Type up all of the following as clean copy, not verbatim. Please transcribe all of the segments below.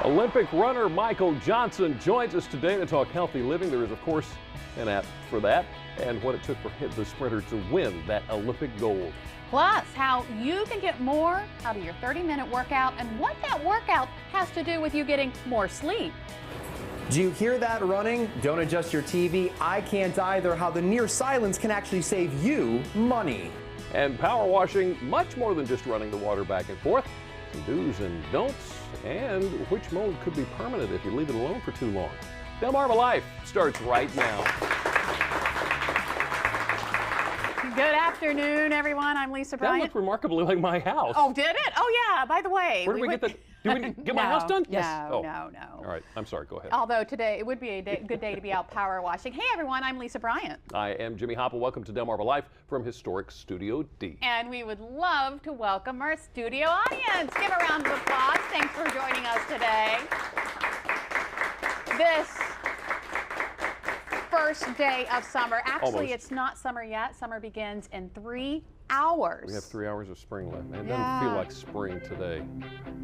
Olympic runner Michael Johnson joins us today to talk healthy living. There is, of course, an app for that and what it took for the sprinter to win that Olympic gold. Plus, how you can get more out of your 30-minute workout and what that workout has to do with you getting more sleep. Do you hear that running? Don't adjust your TV. I can't either. How the near silence can actually save you money. And power washing, much more than just running the water back and forth. Some do's and don'ts, and which mold could be permanent if you leave it alone for too long. Delmarva Life starts right now. Good afternoon, everyone. I'm Lisa Bryant. That looked remarkably like my house. Oh, did it? Oh, yeah. By the way. Where did we get that? Did we get my house done? Yes. No. All right. I'm sorry. Go ahead. Although today it would be a good day to be out power washing. Hey, everyone. I'm Lisa Bryant. I am Jimmy Hopple. Welcome to Delmarva Life from historic Studio D. And we would love to welcome our studio audience. Give a round of applause. Thanks for joining us today. This first day of summer. Actually, Almost. It's not summer yet. Summer begins in 3 hours. We have 3 hours of spring left. Man, it doesn't feel like spring today.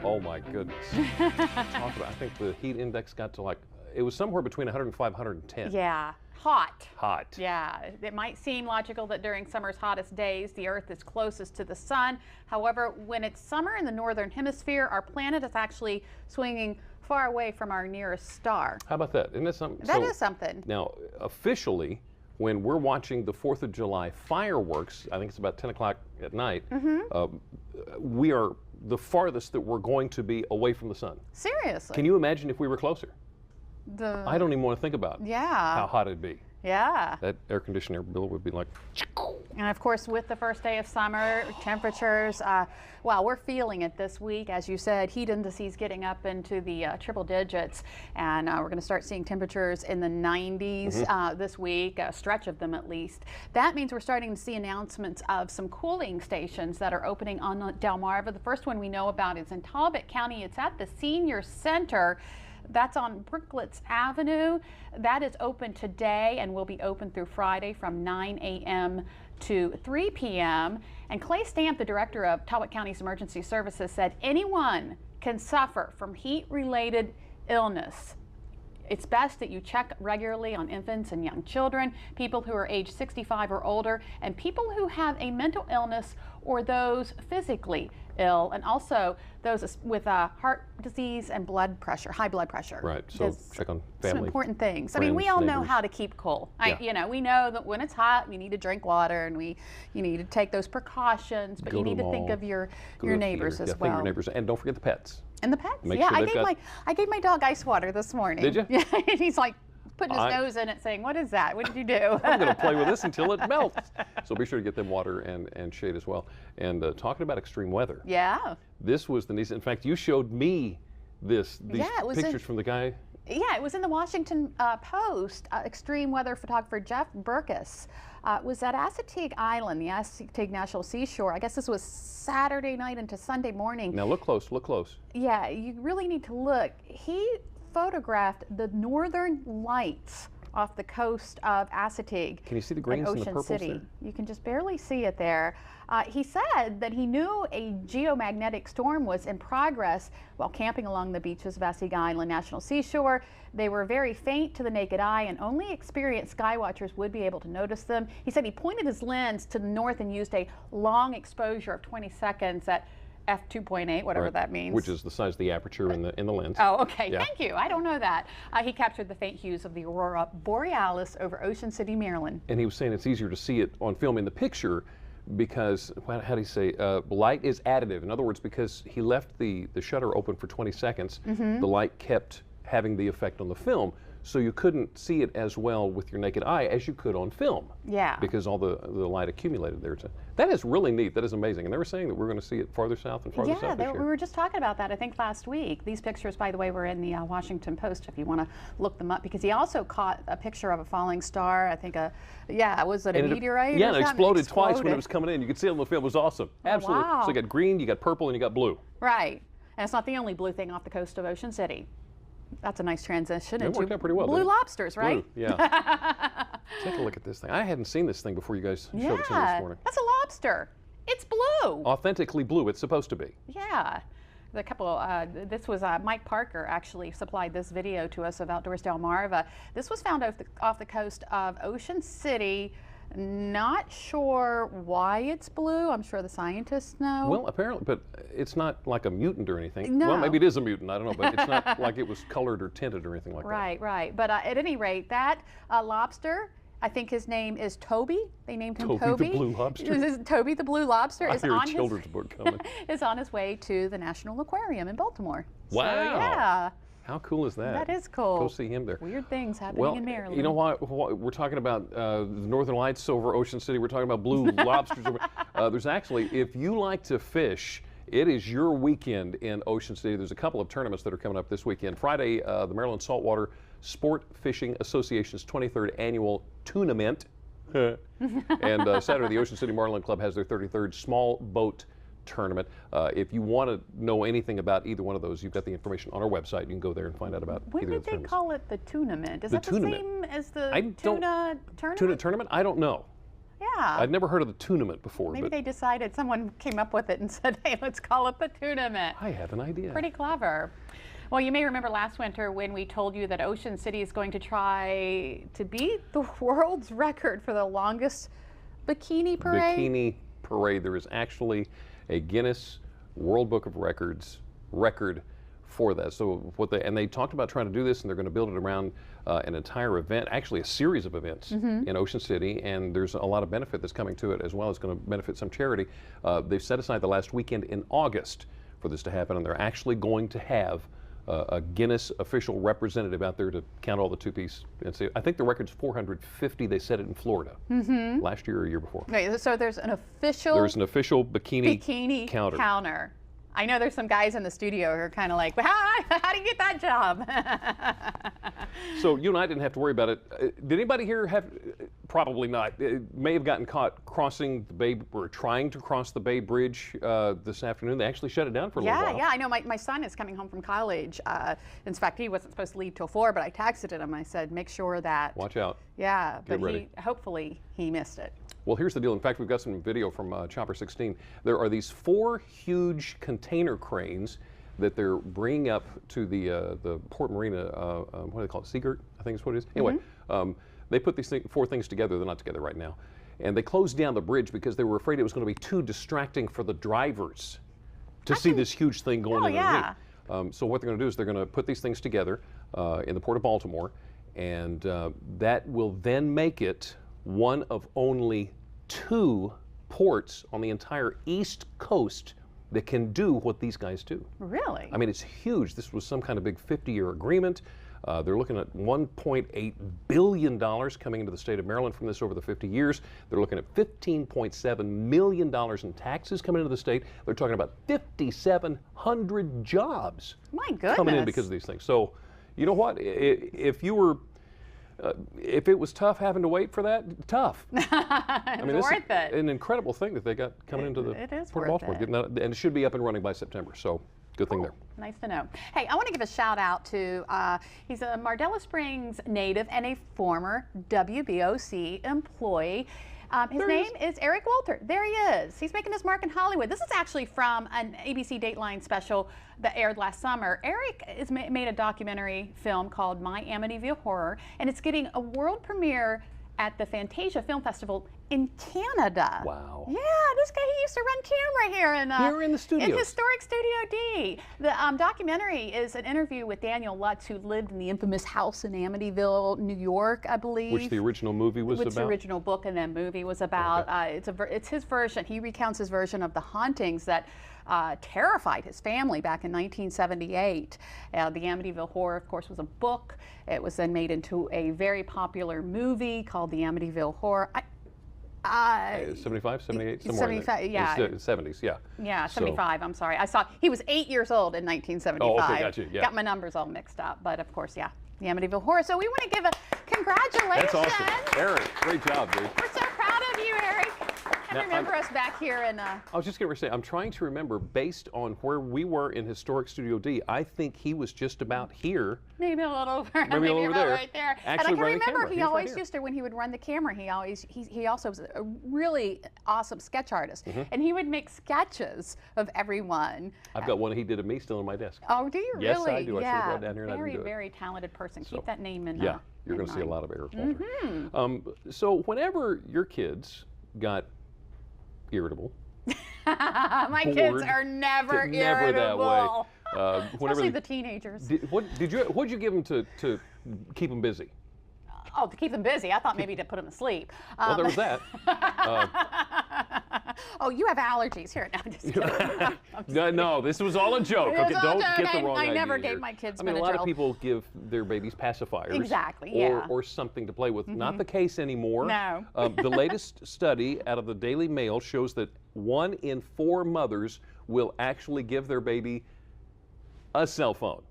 Oh my goodness. I think the heat index got to it was somewhere between 105 and 110. Yeah. Hot. Hot. Yeah, it might seem logical that during summer's hottest days, the Earth is closest to the sun. However, when it's summer in the northern hemisphere, our planet is actually swinging far away from our nearest star. How about that? Isn't that something? That is something. Now, officially, when we're watching the 4th of July fireworks, I think it's about 10 o'clock at night, we are the farthest that we're going to be away from the sun. Seriously? Can you imagine if we were closer? I don't even want to think about how hot it'd be. Yeah. That air conditioner bill would be like... And of course, with the first day of summer, temperatures, well, we're feeling it this week. As you said, heat indices getting up into the triple digits. And we're going to start seeing temperatures in the 90s this week, a stretch of them at least. That means we're starting to see announcements of some cooling stations that are opening on Delmarva. The first one we know about is in Talbot County. It's at the Senior Center. That's on Brooklets Avenue. That is open today and will be open through Friday from 9 a.m. to 3 p.m. And Clay Stamp, the director of Talbot County's Emergency Services, said anyone can suffer from heat-related illness. It's best that you check regularly on infants and young children, people who are age 65 or older, and people who have a mental illness or those physically ill, and also those with heart disease and blood pressure, high blood pressure. Right, so check on family. Some important things. Friends, I mean, we all know neighbors. how to keep cool. Yeah. We know that when it's hot, you need to drink water, and you need to take those precautions, but you need to think of your neighbors as well. Think of your neighbors, and don't forget the pets. And the pets. Make Yeah, sure I gave my dog ice water this morning. Did you? Yeah, and he's like putting his nose in it saying, "What is that? What did you do?" I'm going to play with this until it melts. So be sure to get them water and shade as well. And talking about extreme weather. Yeah. This was the nice. In fact, you showed me these pictures from the guy. Yeah, it was in the Washington Post. Extreme weather photographer Jeff Burkus was at Assateague Island, the Assateague National Seashore. I guess this was Saturday night into Sunday morning. Now look close, look close. Yeah, you really need to look. He photographed the northern lights off the coast of Assateague. Can you see the greens and the purples City. there? You can just barely see it there. He said that he knew a geomagnetic storm was in progress while camping along the beaches of Assateague Island National Seashore. They were very faint to the naked eye, and only experienced skywatchers would be able to notice them. He said he pointed his lens to the north and used a long exposure of 20 seconds at f2.8, whatever that means. Which is the size of the aperture in the lens. Oh, okay. Yeah. Thank you. I don't know that. He captured the faint hues of the Aurora Borealis over Ocean City, Maryland. And he was saying it's easier to see it on film in the picture because, how do you say, light is additive. In other words, because he left the shutter open for 20 seconds, the light kept having the effect on the film. So you couldn't see it as well with your naked eye as you could on film. Yeah. Because all the light accumulated there. That is really neat. That is amazing. And they were saying that we're going to see it farther south and farther south this year. We were just talking about that, I think, last week. These pictures, by the way, were in the Washington Post if you want to look them up, because he also caught a picture of a falling star. I think, was it a meteorite? Yeah, and it exploded twice when it was coming in. You could see it on the film. It was awesome. Absolutely. Wow. So you got green, you got purple, and you got blue. Right. And it's not the only blue thing off the coast of Ocean City. That's a nice transition. It worked out pretty well. Blue lobsters, right? Blue, yeah. Take a look at this thing. I hadn't seen this thing before you guys showed it to me this morning. That's a lobster. It's blue. Authentically blue, it's supposed to be. Yeah. a couple, this was Mike Parker actually supplied this video to us of Outdoors Delmarva. This was found off the coast of Ocean City. Not sure why it's blue. I'm sure the scientists know. Well, apparently, but it's not like a mutant or anything. No. Well, maybe it is a mutant. I don't know, but it's not like it was colored or tinted or anything like that. Right. But at any rate, that lobster, I think his name is Toby. They named him Toby. Toby the Blue Lobster. Toby the Blue Lobster I hear a children's book coming. is on his way to the National Aquarium in Baltimore. Wow. So, yeah. How cool is that? That is cool. Go see him there. Weird things happening in Maryland. You know what? We're talking about the Northern Lights over Ocean City. We're talking about blue lobsters. There's actually, if you like to fish, it is your weekend in Ocean City. There's a couple of tournaments that are coming up this weekend. Friday, the Maryland Saltwater Sport Fishing Association's 23rd annual tournament. And Saturday, the Ocean City Marlin Club has their 33rd small boat tournament. If you want to know anything about either one of those, you've got the information on our website. You can go there and find out about when either of did the they tournaments. call it the tournament? Is that the same as the tuna tournament? Tuna tournament? I don't know. Yeah. I'd never heard of the tournament before. Maybe but they decided, someone came up with it and said, hey, let's call it the tournament. I have an idea. Pretty clever. Well, you may remember last winter when we told you that Ocean City is going to try to beat the world's record for the longest bikini parade. Bikini parade. There is actually a Guinness World Book of Records record for that. So they talked about trying to do this, and they're going to build it around an entire event, actually a series of events in Ocean City, and there's a lot of benefit that's coming to it as well. It's going to benefit some charity. They've set aside the last weekend in August for this to happen, and they're actually going to have a Guinness official representative out there to count all the two-piece. And see, I think the record's 450. They set it in Florida last year or a year before. Okay, so there's an official bikini counter. I know there's some guys in the studio who are kind of like, well, how do you get that job? So you and I didn't have to worry about it. Did anybody here have? Probably not. May have gotten caught crossing the Bay, or trying to cross the Bay Bridge this afternoon. They actually shut it down for a little while. Yeah, I know. My son is coming home from college. In fact, he wasn't supposed to leave till 4, but I texted him. I said, make sure that. Watch out. Yeah, Get ready. Hopefully he missed it. Well, here's the deal. In fact, we've got some video from Chopper 16. There are these 4 huge container cranes that they're bringing up to the port marina. What do they call it? Seagirt, I think is what it is. Anyway, they put these 4 things together. They're not together right now. And they closed down the bridge because they were afraid it was going to be too distracting for the drivers to see this huge thing going underneath. So what they're going to do is they're going to put these things together in the Port of Baltimore, and that will then make it one of only 2 ports on the entire East Coast that can do what these guys do. Really? I mean, it's huge. This was some kind of big 50-year agreement. They're looking at $1.8 billion coming into the state of Maryland from this over the 50 years. They're looking at $15.7 million in taxes coming into the state. They're talking about 5,700 jobs coming in because of these things. So, you know what? If you were if it was tough having to wait for that, tough. I mean, it's worth it. An incredible thing that they got coming into the Port of Baltimore. Getting that, and it should be up and running by September. So good thing there. Nice to know. Hey, I want to give a shout out to, he's a Mardella Springs native and a former WBOC employee. His name is Eric Walter. There he is. He's making his mark in Hollywood. This is actually from an ABC Dateline special that aired last summer. Eric has made a documentary film called My Amityville Horror, and it's getting a world premiere at the Fantasia Film Festival in Canada. Wow. Yeah, this guy, he used to run camera here in the studio. in historic Studio D. The documentary is an interview with Daniel Lutz, who lived in the infamous house in Amityville, New York, I believe. Which the original movie was about? Which the original book and then movie was about. Okay. It's his version. He recounts his version of the hauntings that terrified his family back in 1978. The Amityville Horror, of course, was a book. It was then made into a very popular movie called The Amityville Horror. 75, 78, somewhere 75, in yeah. 70s, yeah. Yeah, 75, I'm sorry. I saw, he was 8 years old in 1975. Oh, okay, got you, yeah. Got my numbers all mixed up, but of course, yeah, the Amityville Horror. So we want to give a congratulations. That's awesome. Eric, great job, dude. We're so proud of you, Eric. I remember us back here in... I was just going to say, I'm trying to remember, based on where we were in Historic Studio D, I think he was just about here. Maybe a little over. Maybe a little over there. Right there. Actually, and I can running the remember camera. he always used to, when he would run the camera, he also was a really awesome sketch artist. And he would make sketches of everyone. I've got one he did of me still on my desk. Oh, do you Yes, really? I do. I should have brought it down here and I very, didn't do it. very talented person. So, Keep that name in Yeah, you're going to see a lot of Eric Walter. So whenever your kids got irritable, my kids are never irritable. Never that way. Especially the teenagers. What'd you give them to keep them busy? Oh, to keep them busy. I thought maybe to put them to sleep. Well, there was that. Oh, you have allergies. Here, no, just kidding. No, this was all a joke. Okay, don't get the wrong idea. I never here. gave my kids I mean, a lot of people give their babies pacifiers. Exactly, yeah. Or something to play with. Not the case anymore. No. The latest study out of the Daily Mail shows that 1 in 4 mothers will actually give their baby a cell phone.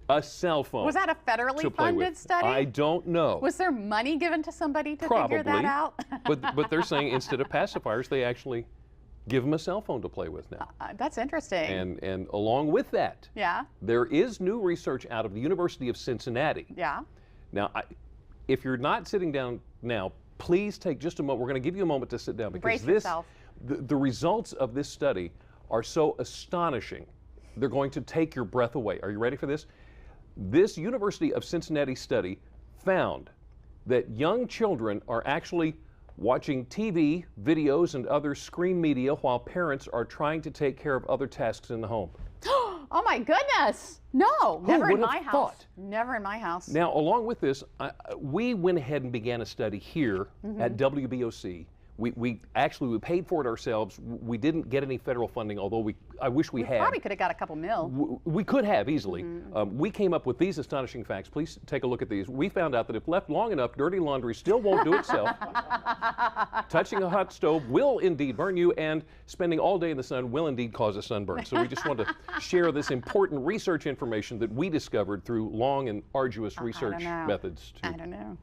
A cell phone. Was that a federally funded study? I don't know. Was there money given to somebody to Probably, figure that out? but they're saying instead of pacifiers, they actually give them a cell phone to play with now. That's interesting. And along with that, yeah, there is new research out of the University of Cincinnati. Yeah. Now, if you're not sitting down now, please take just a moment. We're going to give you a moment to sit down because the results of this study are so astonishing. They're going to take your breath away. Are you ready for this? This University of Cincinnati study found that young children are actually watching TV, videos, and other screen media while parents are trying to take care of other tasks in the home. Oh my goodness! No, never in my house. Thought? Never in my house. Now, along with this, we went ahead and began a study here at WBOC. We actually paid for it ourselves. We didn't get any federal funding, although I wish we had. Probably could have got a couple mil. We could have easily. We came up with these astonishing facts. Please take a look at these. We found out that if left long enough, dirty laundry still won't do itself. Touching a hot stove will indeed burn you, and spending all day in the sun will indeed cause a sunburn. So we just wanted to share this important research information that we discovered through long and arduous research methods. I don't know.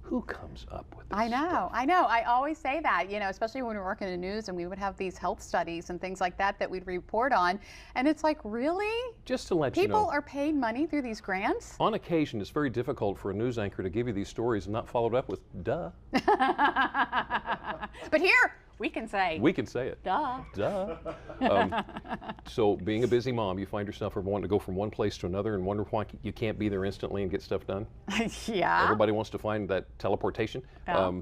Who comes up with this? I know. I always say that, you know, especially when we work in the news and we would have these health studies and things like that we'd report on. And it's like, really? Just to let you know. People are paid money through these grants? On occasion, it's very difficult for a news anchor to give you these stories and not follow it up with, duh. But here, we can say. We can say it. Duh. Duh. So being a busy mom, you find yourself wanting to go from one place to another and wonder why you can't be there instantly and get stuff done? Yeah. Everybody wants to find that teleportation. Yeah.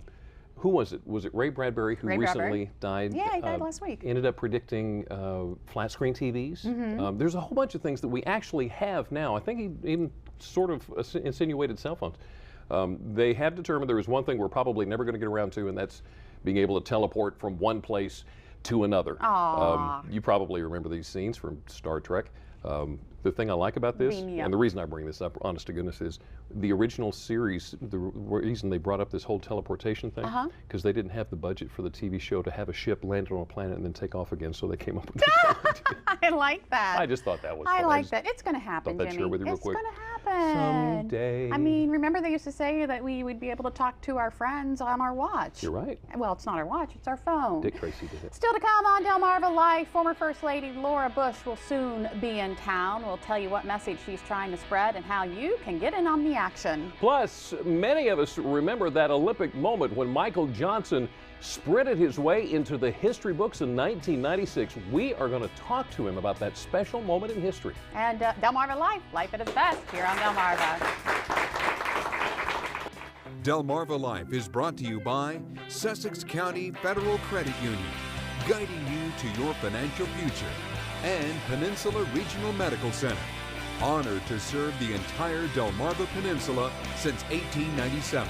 Who was it? Was it Ray Bradbury who recently died? Yeah, he died last week. Ended up predicting flat screen TVs. There's a whole bunch of things that we actually have now. I think he even sort of insinuated cell phones. They have determined there is one thing we're probably never going to get around to, and that's being able to teleport from one place to another. You probably remember these scenes from Star Trek. The thing I like about this, and the reason I bring this up, honest to goodness, is the original series, the reason they brought up this whole teleportation thing, because they didn't have the budget for the TV show to have a ship land on a planet and then take off again, so they came up with this. I like that. I just thought that was I fun. like that. It's going to happen, Jimmy. Share with you real quick. It's going to happen. Someday. I mean, remember they used to say that we would be able to talk to our friends on our watch. You're right. Well, it's not our watch, it's our phone. Dick Tracy did it. Still to come on Delmarva Live, former First Lady Laura Bush will soon be in town. We'll tell you what message she's trying to spread and how you can get in on the action. Plus, many of us remember that Olympic moment when Michael Johnson sprinted his way into the history books in 1996. We are going to talk to him about that special moment in history. And Delmarva Life, life at its best here on Delmarva. Delmarva Life is brought to you by Sussex County Federal Credit Union, guiding you to your financial future, and Peninsula Regional Medical Center, honored to serve the entire Delmarva Peninsula since 1897.